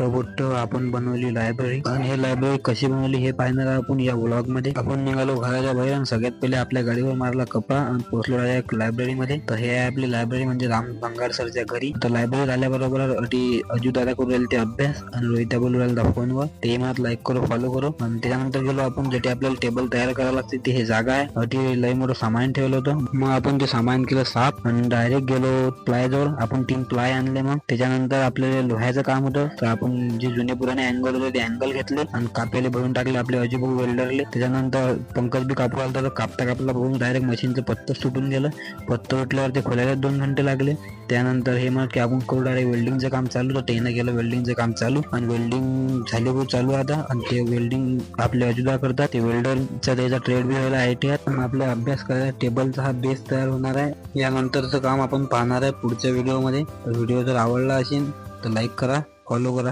मोठं आपण बनवली लायब्ररी, आणि हे लायब्ररी कशी बनवली हे पाहणार आपण या व्लॉग मध्ये. आपण निघालो घराच्या बाहेर आणि सगळ्यात पहिले आपल्या गाडीवर मारला कपडा आणि पोहोचलो डायरेक्ट लायब्ररी मध्ये. तर हे आहे आपली लायब्ररी म्हणजे राम भंगार सरच्या घरी. तर लायब्ररीत आल्याबरोबर अजू दादा करू राहिले ते अभ्यास आणि रोहिता बोलू राहिला फोनवर. ते मात लाईक करो फॉलो करो. आणि त्याच्यानंतर गेलो आपण जे आपल्याला टेबल तयार करायला लागते ते हे जागा आहे. अटी लय मोठं सामान ठेवलं होतं. मग आपण ते सामान केलं साफ आणि डायरेक्ट गेलो प्लाय जवळ. आपण 3 प्लाय आणले. मग त्याच्यानंतर आपल्याला लोह्याचं काम होतं. तर आपण जे जुने पुराणे अँगल होते ते अँगल घेतले आणि कापेले भरून टाकले आपले अजिबाऊ वेल्डरले. त्याच्यानंतर पंकज बी कापू आला तर कापता बघून डायरेक्ट मशीनचं पत्तं सुटून गेलं. पत्तं उठल्यावर ते खोलायला 2 घंटे लागले. त्यानंतर हे मग की आपण करू डायरेक्ट वेल्डिंगचं काम चालू. तर त्यानं केलं वेल्डिंगचं काम चालू आणि वेल्डिंग झाले खूप चालू आता. आणि ते वेल्डिंग आपले अजुदा करतात. ते वेल्डरचा त्याचा ट्रेड बी व्हायला ITआर. आपला अभ्यास करायला टेबलचा हा बेस तयार होणार आहे. यानंतरचं काम आपण पाहणार आहे पुढच्या व्हिडिओमध्ये. तर व्हिडिओ जर आवडला असेल तर लाईक करा, फॉलो करा.